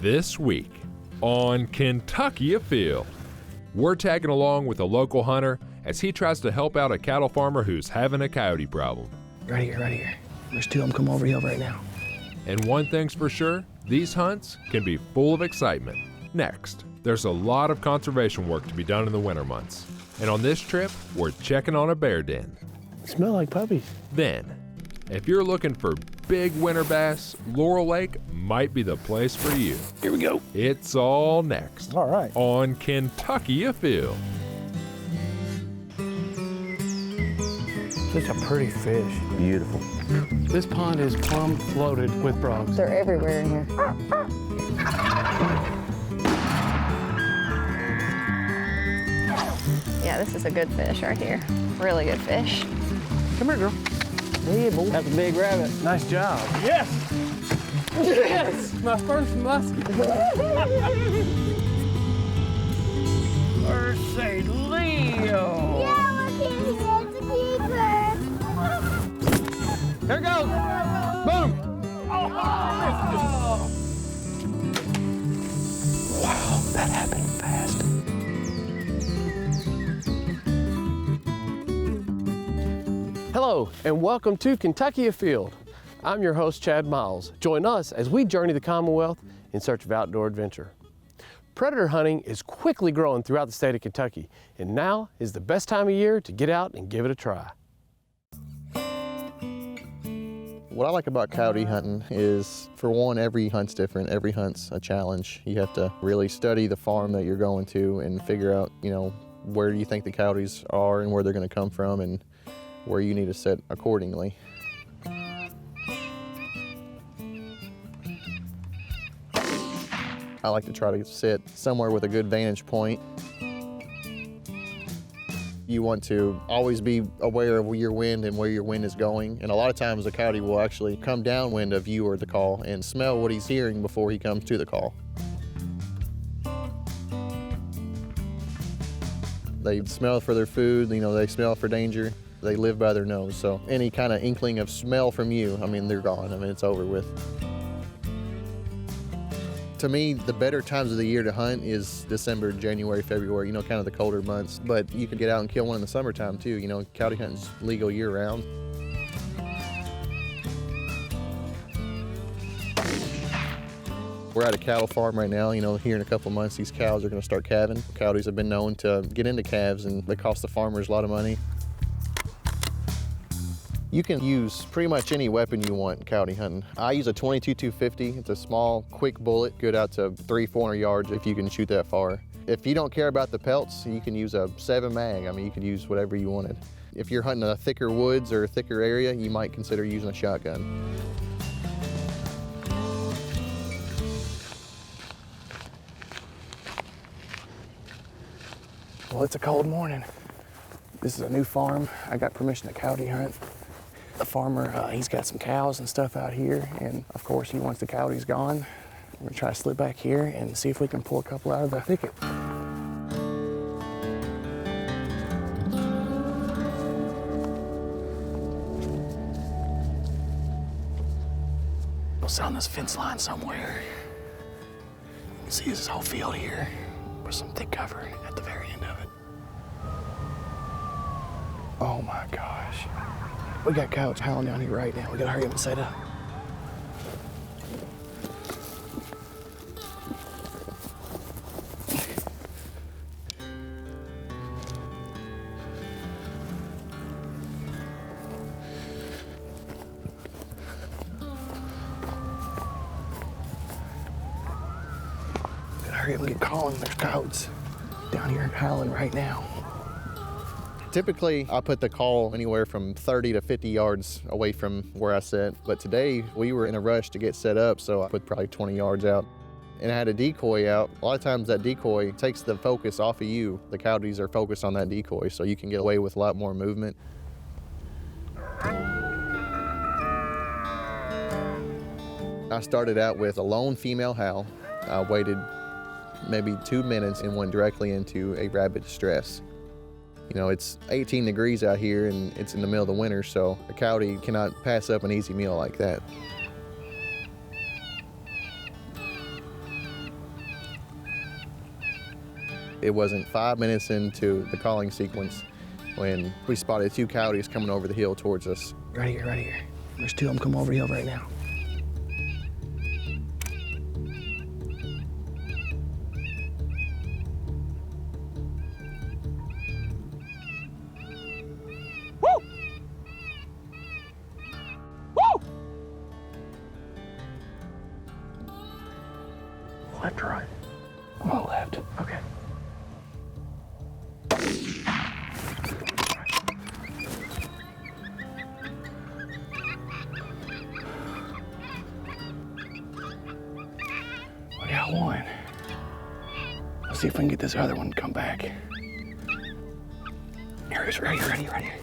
This week on Kentucky Afield, we're tagging along with a local hunter as he tries to help out a cattle farmer who's having a coyote problem. Right here. There's two of them come over here right now. And one thing's for sure, these hunts can be full of excitement. Next, there's a lot of conservation work to be done in the winter months. And on this trip, we're checking on a bear den. Smell like puppies. Then, if you're looking for big winter bass, Laurel Lake might be the place for you. Here we go. It's all next. All right. On Kentucky Afield. Such a pretty fish. Beautiful. This pond is plumb loaded with frogs. They're everywhere in here. Yeah, this is a good fish right here. Really good fish. Come here, girl. Yeah, boy. That's a big rabbit. Nice job. Yes! Yes! My first muskie. Mercy Leo. Yeah, look at it's a keeper. Here it goes. Boom. Wow, that happened fast. Hello, and welcome to Kentucky Afield. I'm your host, Chad Miles. Join us as we journey the Commonwealth in search of outdoor adventure. Predator hunting is quickly growing throughout the state of Kentucky, and now is the best time of year to get out and give it a try. What I like about coyote hunting is, for one, every hunt's different. Every hunt's a challenge. You have to really study the farm that you're going to and figure out, where you think the coyotes are and where they're going to come from and where you need to set accordingly. I like to try to sit somewhere with a good vantage point. You want to always be aware of your wind and where your wind is going. And a lot of times a coyote will actually come downwind of you or the call and smell what he's hearing before he comes to the call. They smell for their food, they smell for danger. They live by their nose, so any kind of inkling of smell from you, they're gone. It's over with. To me, the better times of the year to hunt is December, January, February, kind of the colder months. But you can get out and kill one in the summertime too. Coyote hunting's legal year round. We're at a cattle farm right now. Here in a couple of months, these cows are going to start calving. Coyotes have been known to get into calves, and they cost the farmers a lot of money. You can use pretty much any weapon you want in coyote hunting. I use a 22-250. It's a small, quick bullet, good out to 300-400 yards if you can shoot that far. If you don't care about the pelts, you can use a 7 mag. You could use whatever you wanted. If you're hunting a thicker woods or a thicker area, you might consider using a shotgun. Well, it's a cold morning. This is a new farm. I got permission to coyote hunt. The farmer, he's got some cows and stuff out here, and of course he wants the coyotes gone. We're gonna try to slip back here and see if we can pull a couple out of the thicket. We'll sit on this fence line somewhere. You can see this whole field here with some thick cover at the very end of it. Oh my gosh. We got coyotes howling down here right now. We gotta hurry up and set up. Gotta hurry up and get calling. There's coyotes down here howling right now. Typically, I put the call anywhere from 30 to 50 yards away from where I sit, but today we were in a rush to get set up, so I put probably 20 yards out. And I had a decoy out. A lot of times that decoy takes the focus off of you. The coyotes are focused on that decoy, so you can get away with a lot more movement. I started out with a lone female howl. I waited maybe 2 minutes and went directly into a rabid distress. It's 18 degrees out here and it's in the middle of the winter, so a coyote cannot pass up an easy meal like that. It wasn't 5 minutes into the calling sequence when we spotted 2 coyotes coming over the hill towards us. Right here, right here. There's 2 of them coming over the hill right now. Woo! Woo! Left or right? I'm on left. Okay. We got one. Let's see if we can get this other one to come back. Here it is, right here, right here, right here.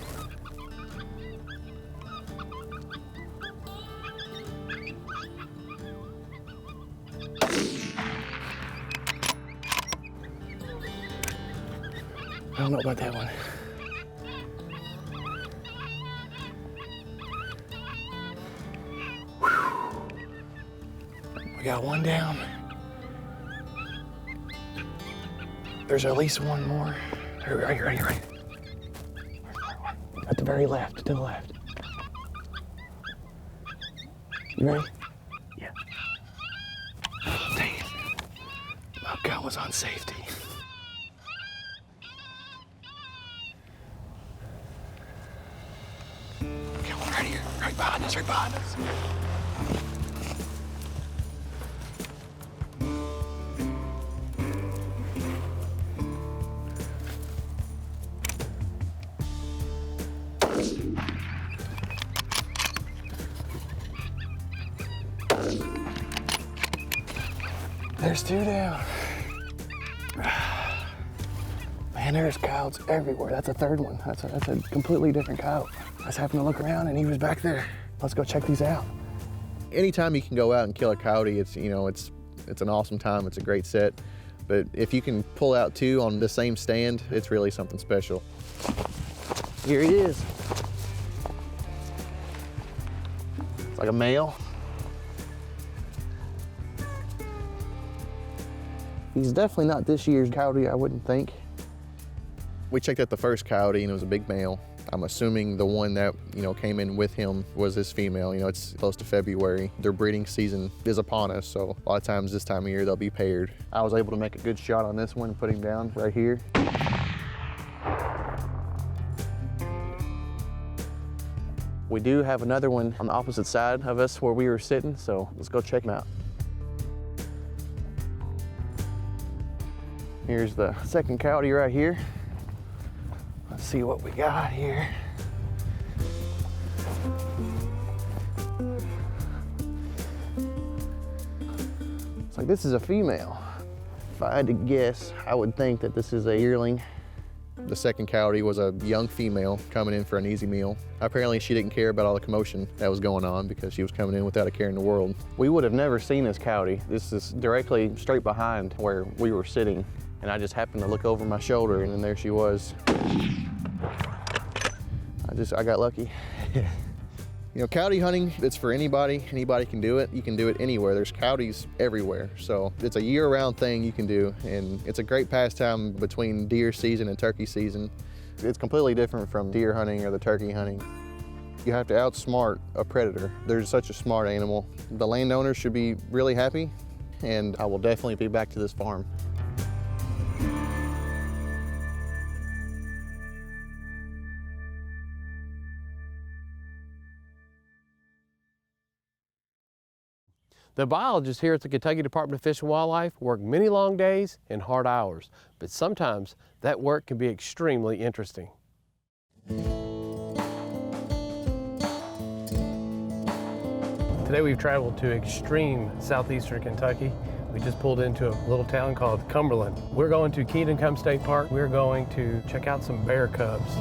I don't know about that one. Whew. We got one down. There's at least one more. Right here, right here, right here. At the very left, to the left. You ready? Yeah. Oh, dang it. My gun was on safety. Come on, right here, right behind us, right behind us. There's 2 down. Man, there's coyotes everywhere. That's a 3rd one. That's a completely different coyote. I was having to look around and he was back there. Let's go check these out. Anytime you can go out and kill a coyote, it's an awesome time. It's a great set. But if you can pull out 2 on the same stand, it's really something special. Here he is. It's like a male. He's definitely not this year's coyote, I wouldn't think. We checked out the first coyote and it was a big male. I'm assuming the one that, came in with him was his female. It's close to February. Their breeding season is upon us, so a lot of times this time of year they'll be paired. I was able to make a good shot on this one and put him down right here. We do have another one on the opposite side of us where we were sitting, so let's go check him out. Here's the second coyote right here. Let's see what we got here. It's like this is a female. If I had to guess, I would think that this is a yearling. The second coyote was a young female coming in for an easy meal. Apparently she didn't care about all the commotion that was going on because she was coming in without a care in the world. We would have never seen this coyote. This is directly straight behind where we were sitting. And I just happened to look over my shoulder and then there she was. I got lucky. Coyote hunting, it's for anybody. Anybody can do it. You can do it anywhere. There's coyotes everywhere. So it's a year-round thing you can do. And it's a great pastime between deer season and turkey season. It's completely different from deer hunting or the turkey hunting. You have to outsmart a predator. They're such a smart animal. The landowner should be really happy. And I will definitely be back to this farm. The biologists here at the Kentucky Department of Fish and Wildlife work many long days and hard hours, but sometimes that work can be extremely interesting. Today we've traveled to extreme southeastern Kentucky. We just pulled into a little town called Cumberland. We're going to Kingdom Come State Park. We're going to check out some bear cubs.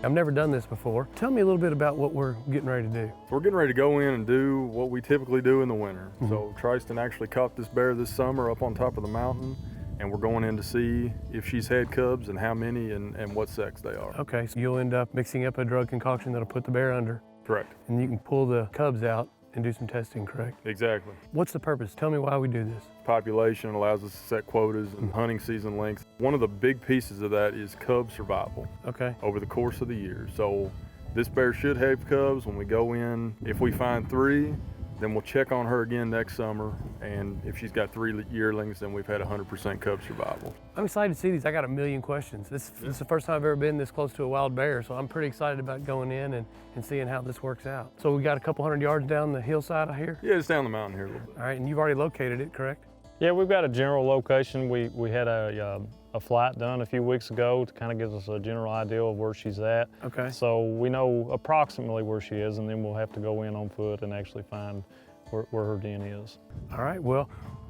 I've never done this before. Tell me a little bit about what we're getting ready to do. We're getting ready to go in and do what we typically do in the winter. So Tristan actually caught this bear this summer up on top of the mountain, and we're going in to see if she's had cubs and how many and what sex they are. Okay, so you'll end up mixing up a drug concoction that'll put the bear under, Correct. and you can pull the cubs out and do some testing, correct? Exactly. What's the purpose? Tell me why we do this. Population allows us to set quotas and hunting season length. One of the big pieces of that is cub survival Okay. over the course of the year. So this bear should have cubs when we go in. If we find 3, then we'll check on her again next summer, and if she's got 3 yearlings, then we've had 100% cub survival. I'm excited to see these. I got a million questions. This is the first time I've ever been this close to a wild bear, so I'm pretty excited about going in and seeing how this works out. So we got a couple hundred yards down the hillside, I hear? Yeah, it's down the mountain here a little bit. All right, and you've already located it, correct? Yeah, we've got a general location. We had a flight done a few weeks ago to kind of give us a general idea of where she's at. Okay. So we know approximately where she is, and then we'll have to go in on foot and actually find where her den is. All right, well,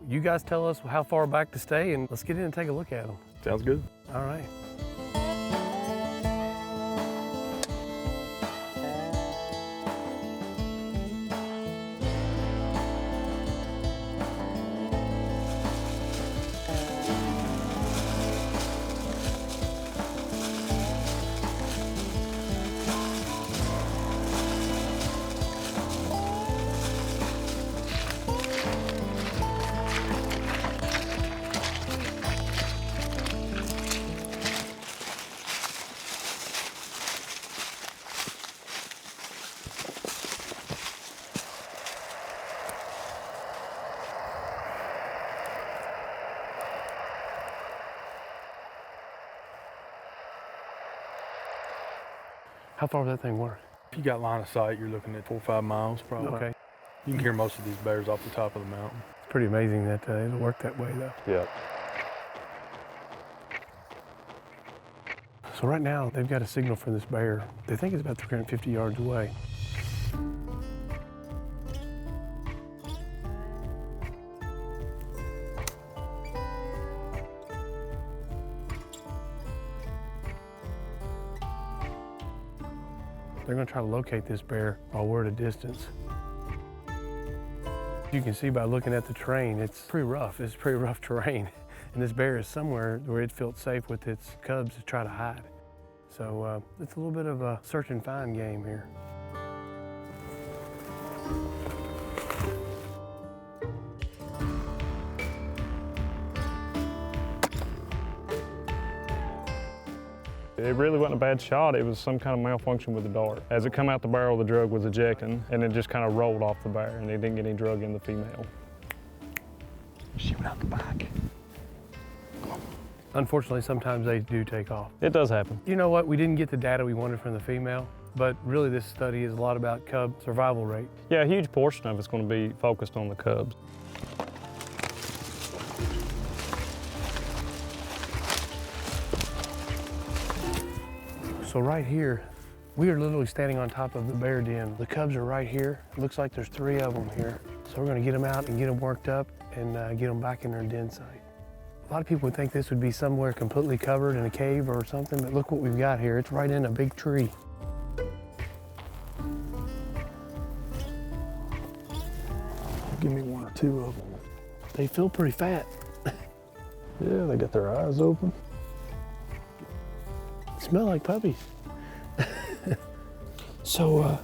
you guys tell us how far back to stay, and let's get in and take a look at them. Sounds good. All right. How far would that thing work? If you got line of sight, you're looking at 4 or 5 miles probably. Okay. You can hear most of these bears off the top of the mountain. It's pretty amazing that it'll work that way, though. Yeah. So right now, they've got a signal from this bear. They think it's about 350 yards away. They're gonna try to locate this bear while we're at a distance. You can see by looking at the terrain, it's pretty rough. It's pretty rough terrain. And this bear is somewhere where it felt safe with its cubs to try to hide. So it's a little bit of a search and find game here. It really wasn't a bad shot. It was some kind of malfunction with the dart. As it come out the barrel, the drug was ejecting, and it just kind of rolled off the bear, and it didn't get any drug in the female. She went out the back. Unfortunately, sometimes they do take off. It does happen. You know what? We didn't get the data we wanted from the female, but really this study is a lot about cub survival rate. Yeah, a huge portion of it's going to be focused on the cubs. So right here, we are literally standing on top of the bear den. The cubs are right here. It looks like there's 3 of them here. So we're gonna get them out and get them worked up and get them back in their den site. A lot of people would think this would be somewhere completely covered in a cave or something, but look what we've got here. It's right in a big tree. Give me 1 or 2 of them. They feel pretty fat. Yeah, they got their eyes open. Smell like puppies. So,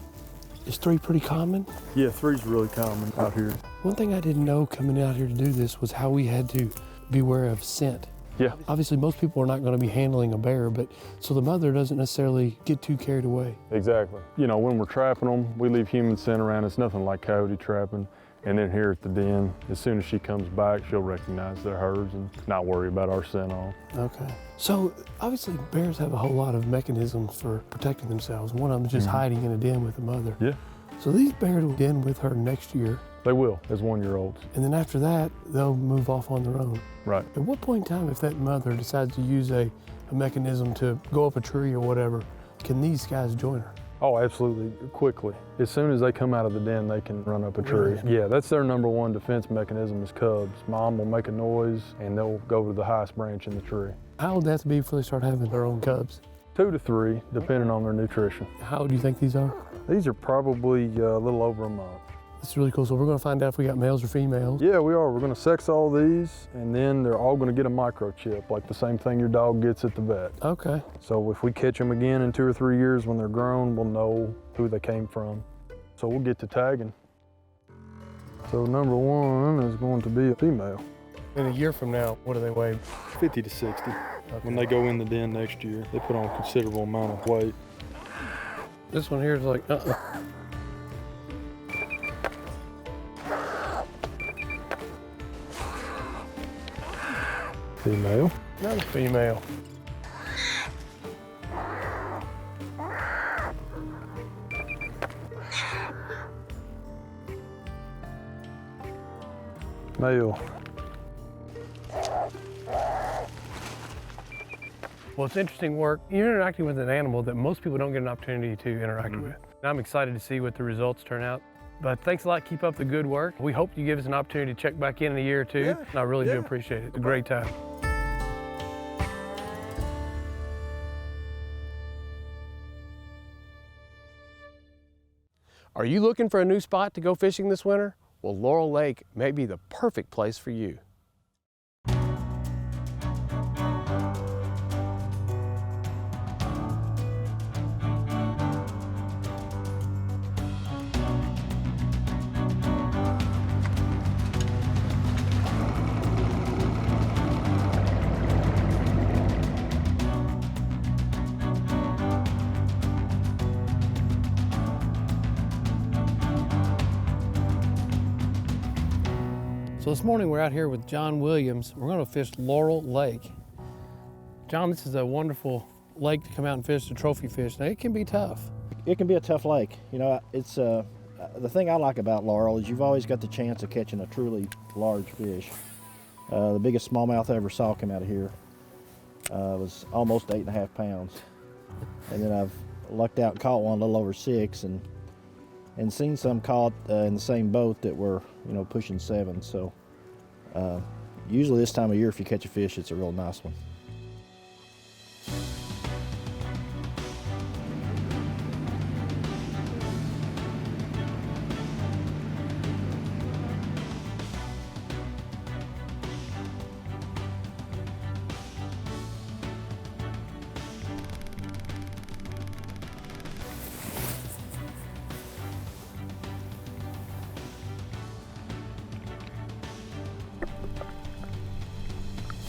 is 3 pretty common? Yeah, 3's really common out here. One thing I didn't know coming out here to do this was how we had to beware of scent. Yeah. Obviously, most people are not going to be handling a bear, but so the mother doesn't necessarily get too carried away. Exactly. You know, when we're trapping them, we leave human scent around. It's nothing like coyote trapping. And then here at the den, as soon as she comes back, she'll recognize they're hers and not worry about our scent on. Okay. So obviously bears have a whole lot of mechanisms for protecting themselves. One of them is just hiding in a den with the mother. Yeah. So these bears will den with her next year. They will, as 1-year-olds. And then after that, they'll move off on their own. Right. At what point in time, if that mother decides to use a mechanism to go up a tree or whatever, can these guys join her? Oh, absolutely, quickly. As soon as they come out of the den, they can run up a tree. Really? Yeah, that's their #1 defense mechanism is cubs. Mom will make a noise and they'll go to the highest branch in the tree. How old do they have to be before they start having their own cubs? 2 to 3, depending on their nutrition. How old do you think these are? These are probably a little over a month. This is really cool. So we're going to find out if we got males or females. Yeah, we are. We're going to sex all these, and then they're all going to get a microchip, like the same thing your dog gets at the vet. Okay. So if we catch them again in 2 or 3 years when they're grown, we'll know who they came from. So we'll get to tagging. So number 1 is going to be a female. In a year from now, what do they weigh? 50 to 60. Okay. When they go in the den next year, they put on a considerable amount of weight. This one here is like, Female. Another female. Male. Well, it's interesting work. You're interacting with an animal that most people don't get an opportunity to interact with. And I'm excited to see what the results turn out. But thanks a lot. Keep up the good work. We hope you give us an opportunity to check back in a year or two. Yeah, And I really do appreciate it. It's a great time. Are you looking for a new spot to go fishing this winter? Well, Laurel Lake may be the perfect place for you. So this morning we're out here with John Williams. We're going to fish Laurel Lake. John, this is a wonderful lake to come out and fish, to trophy fish. Now it can be tough. It can be a tough lake. You know, it's the thing I like about Laurel is you've always got the chance of catching a truly large fish. The biggest smallmouth I ever saw come out of here was almost 8.5 pounds. And then I've lucked out and caught one a little over 6 and seen some caught in the same boat that were, you know, pushing 7. So usually this time of year, if you catch a fish, it's a real nice one.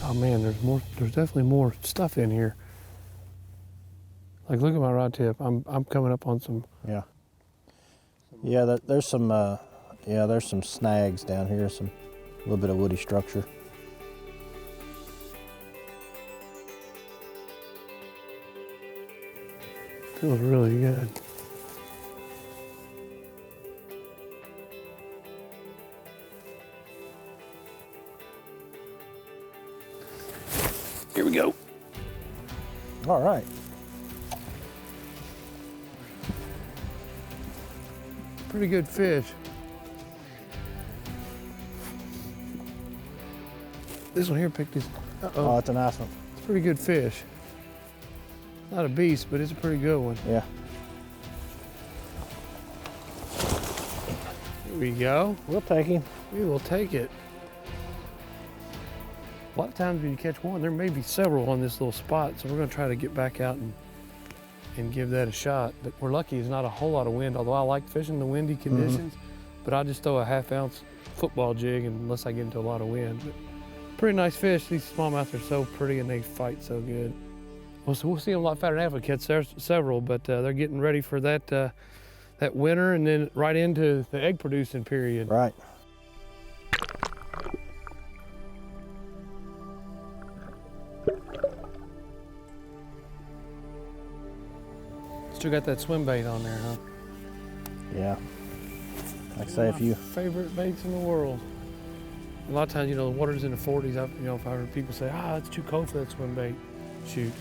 Oh man, there's definitely more stuff in here. Like look at my rod tip. I'm coming up on some. Yeah. Yeah, there's some snags down here, a little bit of woody structure. Feels really good. Here we go. All right. Pretty good fish. This one here picked his. Oh, that's a nice one. It's a pretty good fish. Not a beast, but it's a pretty good one. Yeah. Here we go. We'll take him. We will take it. A lot of times when you catch one, there may be several on this little spot, so we're going to try to get back out and give that a shot. But we're lucky there's not a whole lot of wind, although I like fishing the windy conditions, but I'll just throw a 1/2 ounce football jig unless I get into a lot of wind. But pretty nice fish. These smallmouth are so pretty and they fight so good. Well, so we'll see them a lot fatter than Afield. There's several, but they're getting ready for that that winter and then right into the egg producing period. Right. Still got that swim bait on there, huh? Yeah. Like I say, if you favorite baits in the world. A lot of times, you know, the water's in the 40s. If I heard people say, it's too cold for that swim bait. Shoot.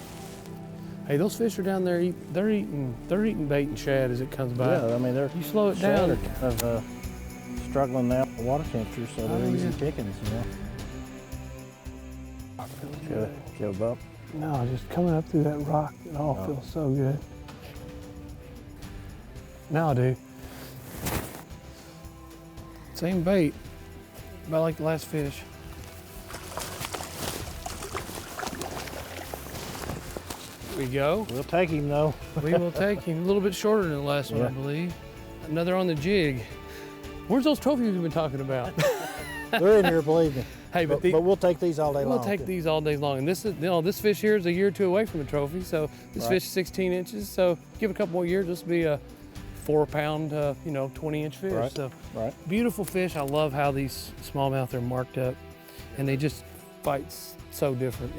Hey, those fish are down there. They're eating bait and shad as it comes by. Yeah, I mean you slow it down. They're kind of struggling now with water temperature, so they're easy pickings, you know. Good. Give a bump. No, just coming up through that rock, it all feels so good. Now I do. Same bait, about like the last fish. Here we go. We'll take him though. We will take him. A little bit shorter than the last one, I believe. Another on the jig. Where's those trophies we've been talking about? They're in here, believe me. Hey, but we'll take these all day long. We'll take these all day long. And this is, this fish here is a year or two away from a trophy. So this fish is 16 inches. So give it a couple more years, this will be a 4-pound, 20-inch fish. Right. So Beautiful fish. I love how these smallmouth are marked up, and they just fight so different,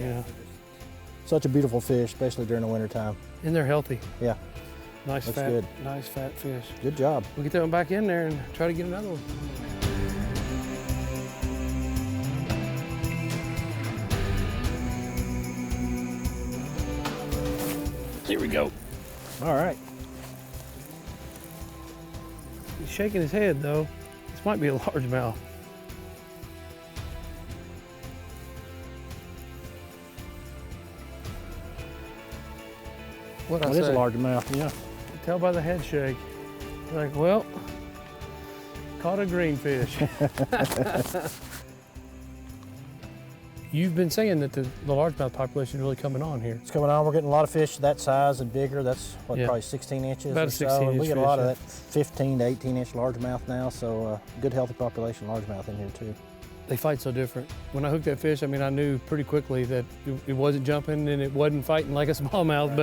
Such a beautiful fish, especially during the wintertime. And they're healthy. Yeah. Nice Looks fat, good. nice fat fish. Good job. We'll get that one back in there and try to get another one. Here we go. All right. He's shaking his head though. This might be a largemouth. What'd I It is a say? largemouth, yeah. Tell by the head shake. Like, well, caught a greenfish. You've been saying that the largemouth population is really coming on here. It's coming on. We're getting a lot of fish that size and bigger. That's what, Yeah. probably 16 inches About or a so. 16 And we inch get a lot fish, of that 15 to 18 inch largemouth now. So good healthy population largemouth in here too. They fight so different. When I hooked that fish, I mean, I knew pretty quickly that it wasn't jumping and it wasn't fighting like a smallmouth,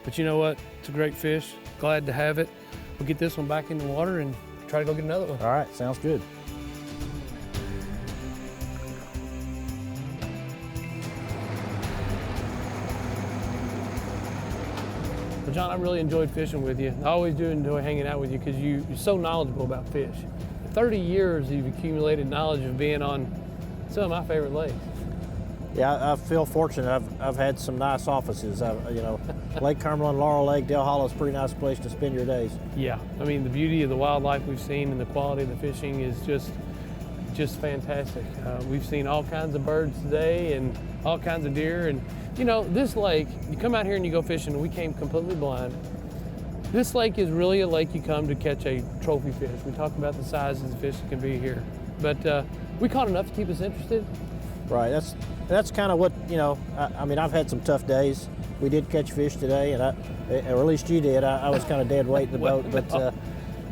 but you know what? It's a great fish. Glad to have it. We'll get this one back in the water and try to go get another one. All right, sounds good. Well, John, I really enjoyed fishing with you. I always do enjoy hanging out with you because you're so knowledgeable about fish. 30 years you've accumulated knowledge of being on some of my favorite lakes. Yeah, I feel fortunate. I've had some nice offices. Lake Cumberland, Laurel Lake, Dale Hollow is a pretty nice place to spend your days. Yeah, I mean, the beauty of the wildlife we've seen and the quality of the fishing is just fantastic. We've seen all kinds of birds today and all kinds of deer. And this lake, you come out here and you go fishing, and we came completely blind. This lake is really a lake you come to catch a trophy fish. We talk about the sizes of fish that can be here, but we caught enough to keep us interested. Right, that's kind of what, I mean, I've had some tough days. We did catch fish today, or at least you did. I was kind of dead weight in the boat, but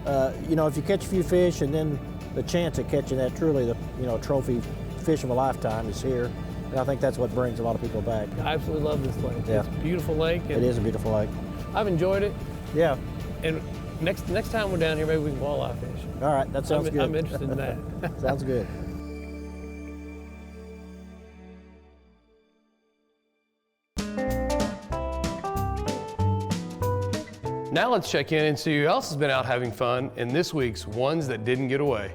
if you catch a few fish and then the chance of catching that truly, trophy fish of a lifetime is here. And I think that's what brings a lot of people back. I absolutely love this lake. Yeah. It's a beautiful lake. It is a beautiful lake. I've enjoyed it. Yeah. And next time we're down here, maybe we can walleye fish. All right, that sounds good. I'm interested in that. Sounds good. Now let's check in and see who else has been out having fun in this week's Ones That Didn't Get Away.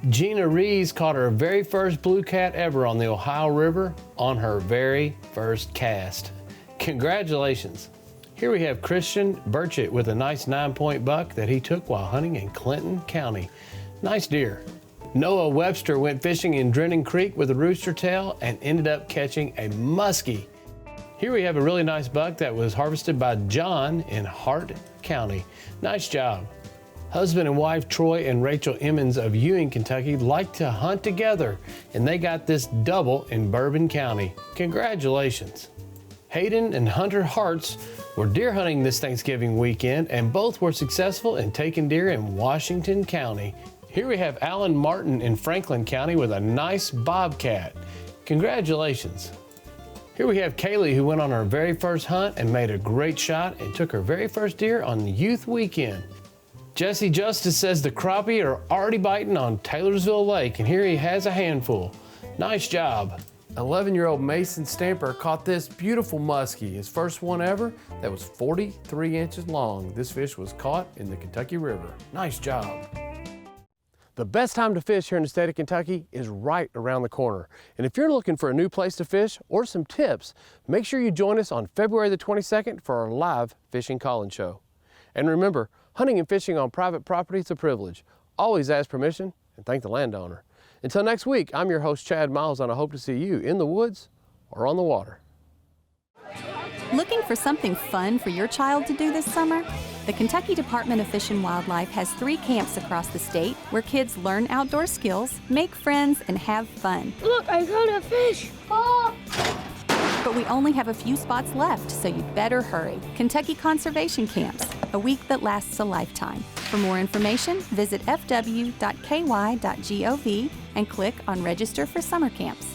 Gina Rees caught her very first blue cat ever on the Ohio River on her very first cast. Congratulations. Here we have Christian Burchett with a nice 9-point buck that he took while hunting in Clinton County. Nice deer. Noah Webster went fishing in Drennan Creek with a rooster tail and ended up catching a muskie. Here we have a really nice buck that was harvested by John in Hart County. Nice job. Husband and wife Troy and Rachel Emmons of Ewing, Kentucky like to hunt together, and they got this double in Bourbon County. Congratulations. Hayden and Hunter Hartz were deer hunting this Thanksgiving weekend, and both were successful in taking deer in Washington County. Here we have Alan Martin in Franklin County with a nice bobcat. Congratulations. Here we have Kaylee, who went on her very first hunt and made a great shot and took her very first deer on the youth weekend. Jesse Justice says the crappie are already biting on Taylorsville Lake, and here he has a handful. Nice job. 11-year-old Mason Stamper caught this beautiful muskie, his first one ever, that was 43 inches long. This fish was caught in the Kentucky River. Nice job. The best time to fish here in the state of Kentucky is right around the corner. And if you're looking for a new place to fish or some tips, make sure you join us on February the 22nd for our live fishing call-in show. And remember, hunting and fishing on private property is a privilege. Always ask permission and thank the landowner. Until next week, I'm your host, Chad Miles, and I hope to see you in the woods or on the water. Looking for something fun for your child to do this summer? The Kentucky Department of Fish and Wildlife has 3 camps across the state where kids learn outdoor skills, make friends, and have fun. Look, I caught a fish. Oh! But we only have a few spots left, so you'd better hurry. Kentucky Conservation Camps, a week that lasts a lifetime. For more information, visit fw.ky.gov and click on Register for Summer Camps.